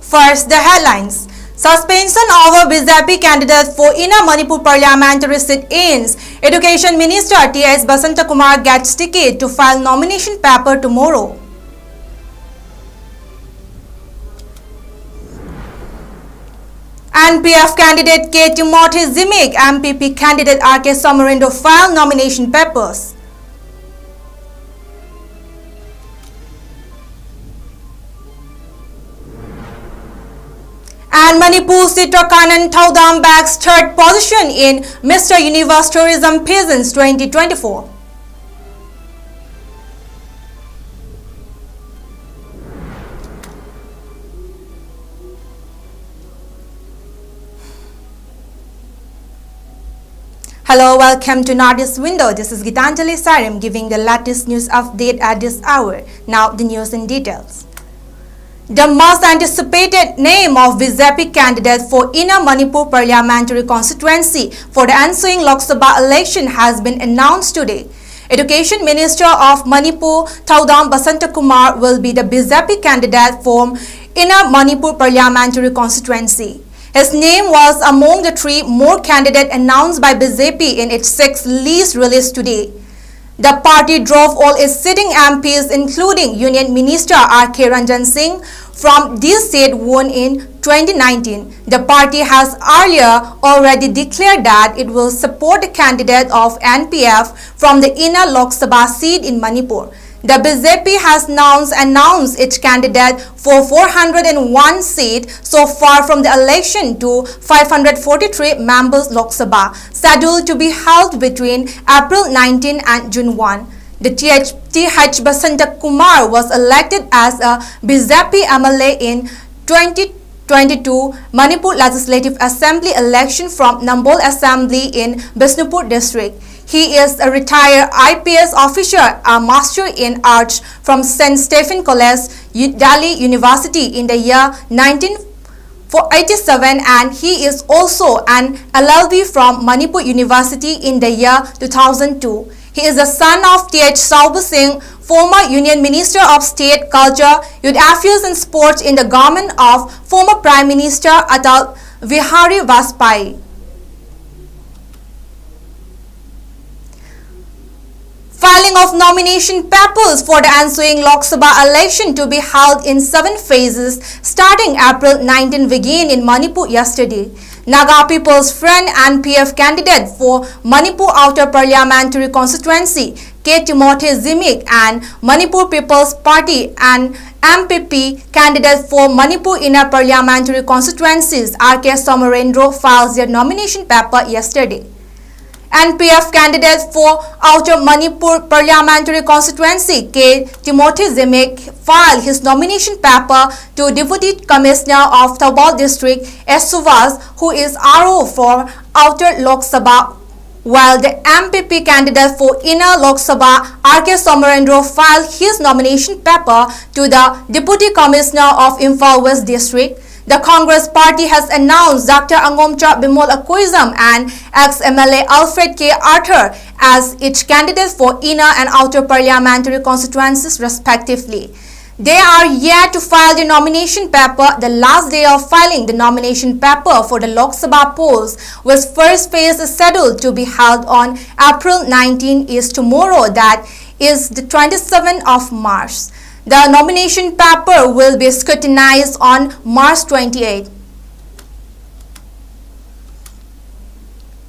First, the headlines. Suspension of a BJP candidate for Inner Manipur parliamentary seat ends. Education Minister 𝐶𝐲𝐰𝐬 gets ticket to file nomination paper tomorrow. NPF candidate 𝐂𝐲𝐰𝐬, MPP candidate 𝐻𝐫𝐸𝐬 file nomination papers. And Manipur 𝐍𝐞𝐰𝐬 bags third position in Mr. Universe Tourism Peasants 2024. Hello, welcome to Northeast Window. This is GEETANJALI Sarim giving the latest news update at this hour. Now the news in details. The most anticipated name of BJP candidate for Inner Manipur parliamentary constituency for the ensuing Lok Sabha election has been announced today. Education Minister of Manipur 𝐶𝐲𝐰𝐬 Basantakumar will be the BJP candidate for Inner Manipur parliamentary constituency. His name was among the three more candidates announced by BJP in its sixth list released today. The party drove all its sitting MPs, including Union Minister R.K. Ranjan Singh, from this seat won in 2019. The party has earlier already declared that it will support the candidate of NPF from the inner Lok Sabha seat in Manipur. The BJP has now announced its candidate for 401 seats so far from the election to 543 members Lok Sabha, scheduled to be held between April 19 and June 1. The th Basantakumar was elected as a BJP MLA in 2022 Manipur Legislative Assembly election from Nambol Assembly in Bishnupur district. He is a retired IPS officer, a Master in Arts from St. Stephen College, Delhi University in the year 1987, and he is also an LLB from Manipur University in the year 2002. He is the son of 𝐶𝐲𝐰𝐬, former Union Minister of State, Culture, Youth Affairs and Sports in the government of former Prime Minister Atal Bihari Vajpayee. Filing of nomination papers for the ensuing Lok Sabha election to be held in 7 phases starting April 19 began in Manipur yesterday. Naga People's Front NPF candidate for Manipur Outer Parliamentary Constituency 𝐂𝐲𝐰𝐬 and Manipur People's Party and MPP candidate for Manipur Inner Parliamentary Constituencies 𝐻𝐫𝐸𝐬 filed their nomination paper yesterday. NPF candidate for Outer Manipur Parliamentary Constituency 𝐂𝐲𝐰𝐬 filed his nomination paper to Deputy Commissioner of Thabal District 𝐻𝐲𝐰𝐬, who is RO for Outer Lok Sabha, while the MPP candidate for Inner Lok Sabha 𝐻𝐫𝐸𝐬 filed his nomination paper to the Deputy Commissioner of Imphal West District. The Congress Party has announced Dr. Angomcha Bimol Akkoizam and ex-MLA Alfred K. Arthur as its candidates for inner and outer parliamentary constituencies respectively. They are yet to file the nomination paper. The last day of filing the nomination paper for the Lok Sabha polls, which first phase is scheduled to be held on April 19, is tomorrow, that is the 27th of March. The nomination paper will be scrutinized on March 28.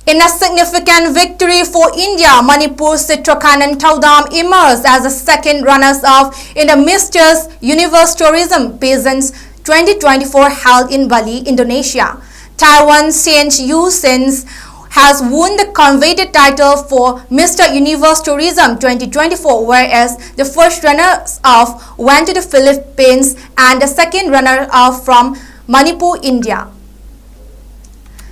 In a significant victory for India, Manipur 𝐍𝐞𝐰𝐬 emerged as the second runners-up in the Mr. Universe Tourism Peasants 2024 held in Bali, Indonesia. Taiwan's 𝐁𝐫𝐴 has won the coveted title for Mr. Universe Tourism 2024, whereas the first runners-up went to the Philippines and the second runner-up from Manipur, India.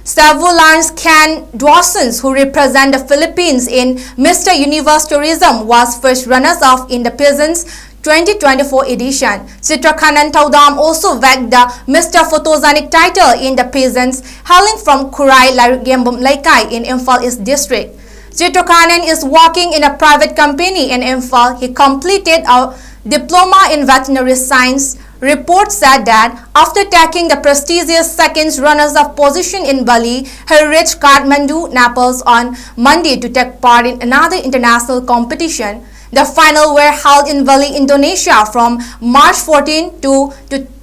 Several 𝐶𝐤𝐰𝐬, who represent the Philippines in Mr. Universe Tourism, was first runners-up in the Peasants 2024 edition. 𝐍𝐞𝐰𝐬 also bagged the Mr. Photogenic title in the Peasants, hailing from Khurai Larigambum Laikai in Imphal East District. 𝐍𝐞𝐰𝐬 is working in a private company in Imphal. He completed a diploma in veterinary science Reports said that after taking the prestigious second runners-up position in Bali, he reached Kathmandu, Nepal on Monday to take part in another international competition. The final were held in Bali, Indonesia from March 14 to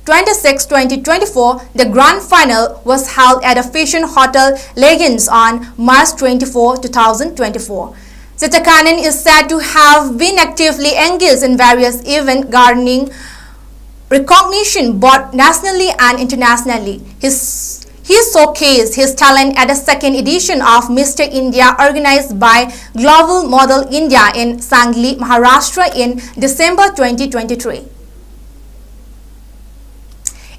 26, 2024. The grand final was held at a fashion hotel Legends on March 24, 2024. 𝐍𝐞𝐰𝐬 is said to have been actively engaged in various events garnering recognition both nationally and internationally. He showcased his talent at the second edition of Mr. India organized by Global Model India in Sangli, Maharashtra in December 2023.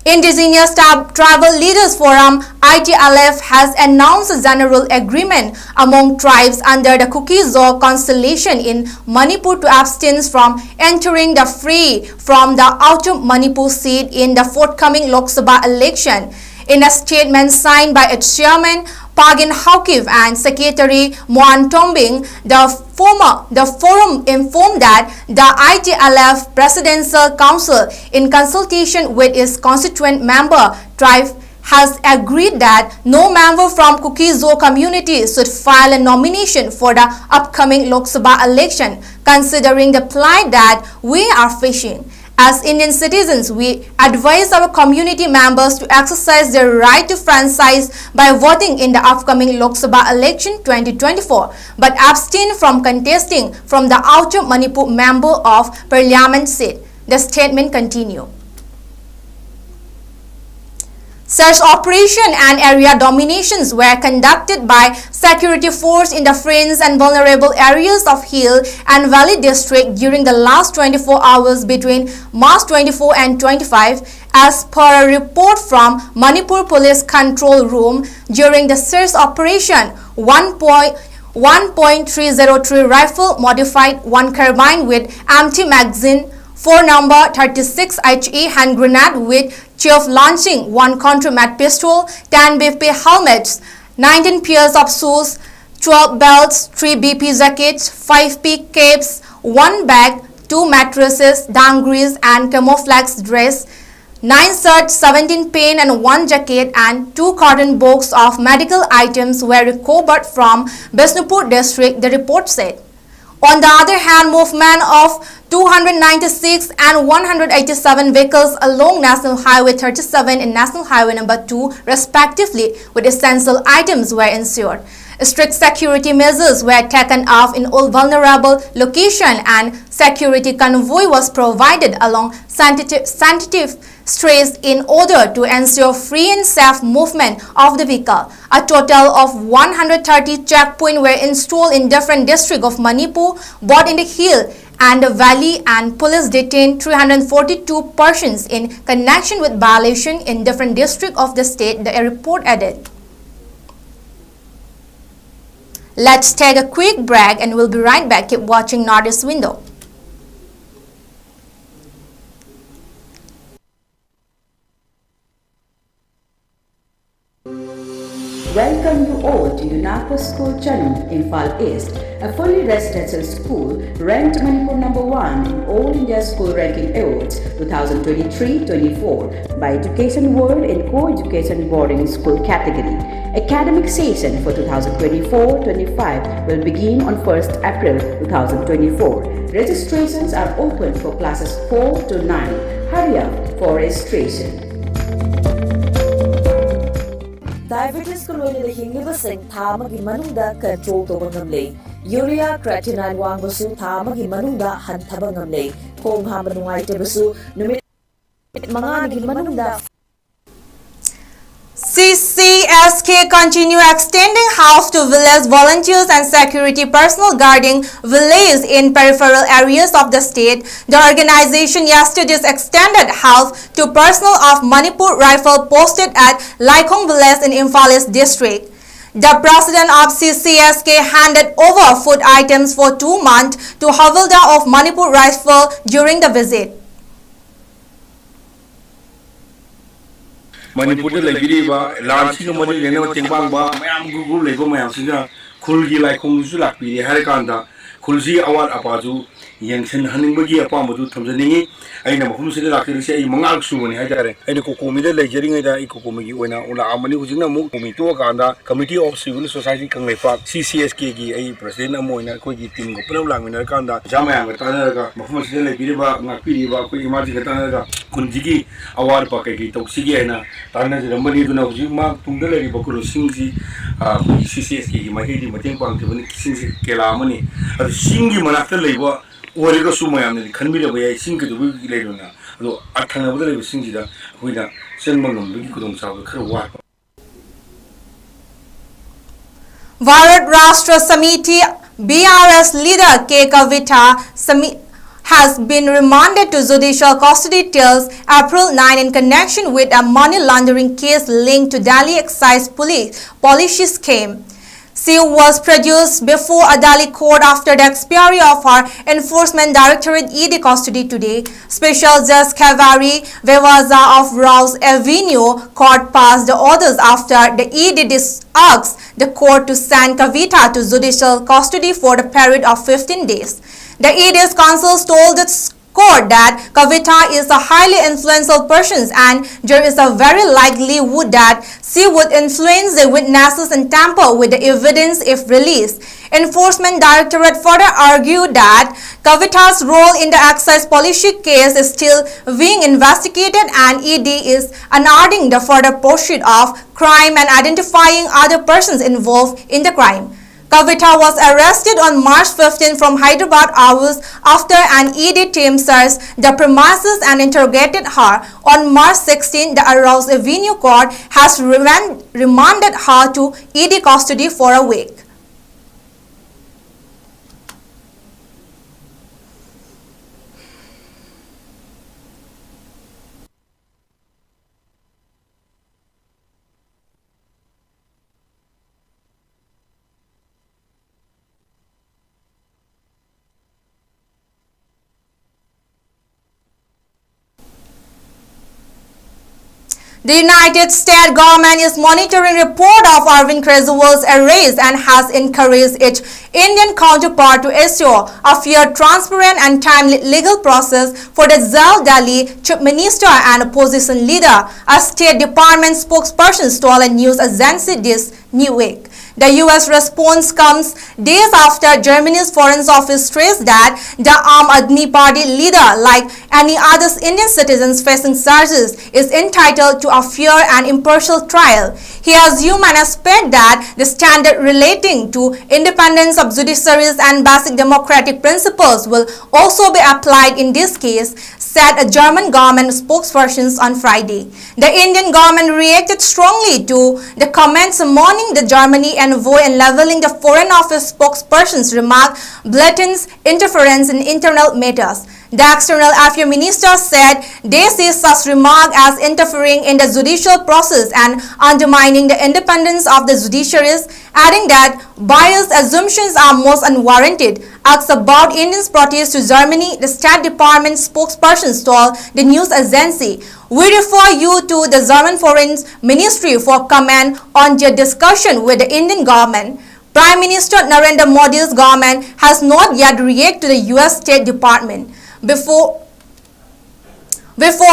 Indigenous Tribal Leaders Forum (ITLF) has announced a general agreement among tribes under the 𝐍𝐞𝐤𝐯 constellation in Manipur to abstain from entering the free from the outer Manipur seat in the forthcoming Lok Sabha election. In a statement signed by its chairman Pagan Haukiv and Secretary Moan Tombing, the forum informed that the ITLF Presidential Council, in consultation with its constituent member tribe, has agreed that no member from 𝐍𝐞𝐤𝐯 community should file a nomination for the upcoming Lok Sabha election, considering the plight that we are facing. As Indian citizens, we advise our community members to exercise their right to franchise by voting in the upcoming Lok Sabha election 2024, but abstain from contesting from the outer Manipur member of parliament seat. The statement continued. Search operation and area dominations were conducted by security force in the fringe and vulnerable areas of Hill and Valley district during the last 24 hours between March 24 and 25, as per a report from Manipur Police Control Room. During the search operation, 1.303 rifle modified 1 carbine with empty magazine, 4 number 36 HE hand grenade with chief launching, 1 contramat pistol, 10 BP helmets, 19 pairs of shoes, 12 belts, 3 BP jackets, 5 P capes, 1 bag, 2 mattresses, dungarees and camouflage dress, 9 shirts, 17 pen and 1 jacket and 2 cotton box of medical items were recovered from Bishnupur district, the report said. On the other hand, movement of 296 and 187 vehicles along National Highway 37 and National Highway number 2 respectively with essential items were ensured. Strict security measures were taken off in all vulnerable locations and security convoy was provided along sensitive streets in order to ensure free and safe movement of the vehicle. A total of 130 checkpoints were installed in different districts of Manipur, both in the hill and the valley, and police detained 342 persons in connection with violation in different districts of the state, the report added. Let's take a quick break and we'll be right back. Keep watching Northeast Window. Welcome you all to UNAPO School Channel, Imphal East, a fully residential school ranked Manipur #1 in All India School Ranking Awards 2023-24 by Education World in Co-Education Boarding School category. Academic session for 2024-25 will begin on 1st April 2024. Registrations are open for classes 4 to 9. Hurry up for registration. Diabetes ko loy na hinglibasing tamagi manungda control to bangamlay. Urea creatinine wangbasu tamagi manungda hantaba ngamlay. Kung hamanungay tebasu numit mga nagi manungda. CCSK continue extending help to village volunteers and security personnel guarding villages in peripheral areas of the state. The organization yesterday extended help to personnel of Manipur Rifle posted at Laikong village in Imphal East district. The president of CCSK handed over food items for 2 months to Havildar of Manipur Rifle during the visit. Manipur Labiriba, Lansi, Manipur, Timbanga, Mayam Google, Lego Mayasina, Kulgi like Kongusu Lapi, Harikanda, ꯈꯨꯜꯁꯤ ꯑꯋꯥꯠ ꯑꯄꯥꯁꯨ ꯌꯦꯡꯁꯤꯟꯍꯟꯅꯤꯡꯕꯒꯤ ꯑꯄꯥꯝꯕꯗꯨ ꯊꯝꯖꯅꯤꯡꯉꯤ ꯑꯩꯅ ꯃꯐꯝꯁꯤꯗ ꯂꯥꯛꯆꯔꯤꯁꯦ ꯑꯩ ꯃꯉꯥꯔꯛ ꯁꯨꯕꯅꯤ ꯍꯥꯏꯇꯥꯔꯦ ꯑꯩꯅ ꯀꯣꯀꯣꯃꯤꯗ ꯂꯩꯖꯔꯤꯉꯩꯗ ꯑꯩ ꯀꯣꯀꯣꯃꯤꯒꯤ ꯑꯣꯏꯅ ꯂꯥꯛꯑꯝꯕꯅꯤ ꯍꯧꯖꯤꯛꯅ ꯑꯃꯨꯛ ꯀꯣꯀꯣꯃꯤ ꯇꯣꯛꯑꯀꯥꯟꯗ committee of civil society Kangleipak CCSKꯒꯤ ꯑꯩ ꯄ꯭ꯔꯁꯤꯗꯦꯟꯠ ꯑꯃ ꯑꯣꯏꯅ ꯑꯩꯈꯣꯏꯒꯤ ꯇꯤꯝꯒ ꯄꯨꯂꯞ ꯂꯥꯛꯃꯤꯟꯅꯔꯀꯥꯟꯗ ꯑꯣꯖꯥ ꯃꯌꯥꯝꯒ ꯇꯥꯟꯅꯔꯒ ꯃꯐꯝ ꯑꯁꯤꯗ ꯂꯩꯕꯤꯔꯤꯕ ꯉꯥꯛꯄꯤꯔꯤꯕ ꯑꯩꯈꯣꯏ ꯏꯃꯥꯁꯤꯡꯒ ꯇꯥꯟꯅꯔꯒ ꯈꯨꯟꯁꯤꯒꯤ ꯑꯋꯥꯠ ꯑꯄꯥ ꯀꯩꯀꯩ ꯇꯧꯁꯤꯒꯦ ꯍꯥꯏꯅ ꯇꯥꯟꯅꯖꯔꯝꯕꯅꯤ ꯑꯗꯨꯅ ꯍꯧꯖꯤꯛ ꯇꯨꯡꯗ ꯂꯩꯔꯤꯕ ꯈꯨꯜꯁꯤꯡꯁꯤ ꯑꯩꯈꯣꯏꯒꯤ CCSKꯒꯤ ꯃꯥꯏꯀꯩꯗꯒꯤ ꯃꯇꯦꯡ ꯄꯥꯡꯈꯤꯕꯅꯤ ꯁꯤꯡꯁꯤ ꯀꯦꯂꯥ ꯑꯃꯅꯤ ꯑꯗꯨ ꯁꯤꯡꯒꯤ ꯃꯅꯥꯛꯇ ꯂꯩꯕ ꯑꯣꯏꯔꯒꯁꯨ ꯃꯌꯥꯝꯅꯗꯤ ꯈꯟꯕꯤꯔꯕ ꯌꯥꯏ ꯁꯤꯡ ꯀꯩꯗꯧꯕꯒꯤ ꯂꯩꯔꯣꯏꯅ ꯑꯗꯣ ꯊꯪꯅꯕꯗ ꯂꯩꯕ ꯁꯤꯡꯁꯤꯗ ꯑꯩꯈꯣꯏꯅ ꯆꯦꯟꯕ ꯉꯝꯕꯒꯤ ꯈꯨꯗꯣꯡꯆꯥꯕ ꯈꯔ ꯋꯥꯠꯄ Bharat Rashtra Samiti BRS leader 𝐶𝐫𝐰𝐬 has been remanded to judicial custody till April 9 in connection with a money laundering case linked to Delhi excise policy scheme. She was produced before a Delhi court after the expiry of her Enforcement Directorate ED custody today. Special Judge 𝐂𝐲𝐳 of Rouse Avenue Court passed the orders after the ED asked the court to send Kavita to judicial custody for the period of 15 days. The ED's counsel told the court that Kavita is a highly influential person and there is a very likelihood that she would influence the witnesses and tamper with the evidence if released. Enforcement Directorate further argued that Kavita's role in the excise policy case is still being investigated and ED is unearthing the further pursuit of crime and identifying other persons involved in the crime. Kavita was arrested on March 15 from Hyderabad hours after an ED team searched the premises and interrogated her. On March 16, the Rouse Avenue court has remanded her to ED custody for a week. The United States government is monitoring report of Arvind Kejriwal's arrest and has encouraged its Indian counterpart to ensure a fair, transparent and timely legal process for the Delhi Chief Minister and opposition leader, a State Department spokesperson told a news agency this new week. The U.S. response comes days after Germany's Foreign Office stressed that the Aam Aadmi Party leader, like any other Indian citizens facing charges, is entitled to a fair and impartial trial. He assumed and expected that the standard relating to independence of judiciaries and basic democratic principles will also be applied in this case, said a German government spokesperson on Friday. The Indian government reacted strongly to the comments mourning the Germany envoy and leveling the Foreign Office spokesperson's remark blatant interference in internal matters. The External Affairs Minister said they see such remark as interfering in the judicial process and undermining the independence of the judiciaries, adding that biased assumptions are most unwarranted. Asked about Indians' protest to Germany, the State Department spokesperson told the news agency, "We refer you to the German Foreign Ministry for comment on their discussion with the Indian government." Prime Minister Narendra Modi's government has not yet reacted to the US State Department. Before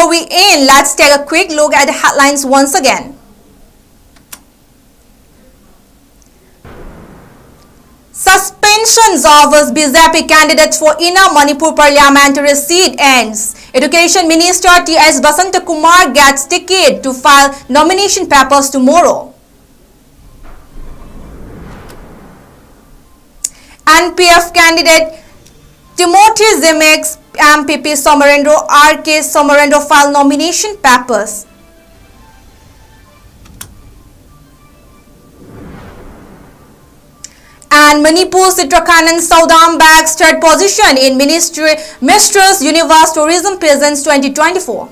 we end, let's take a quick look at the headlines once again. Suspensions of BJP candidates for inner Manipur parliamentary seat ends. Education Minister T.S. Basantakumar gets ticket to file nomination papers tomorrow. NPF candidate Timothy Zemeck's MPP Somarendra R.K. Somarendra file nomination papers. And Manipur Citrakanan Saudam bags third position in Mistress Universe Tourism Peasants 2024.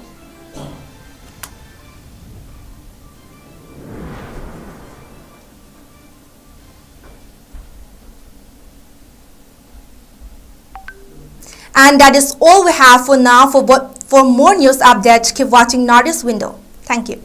And that is all we have for now. For more news updates, keep watching Northeast Window. Thank you.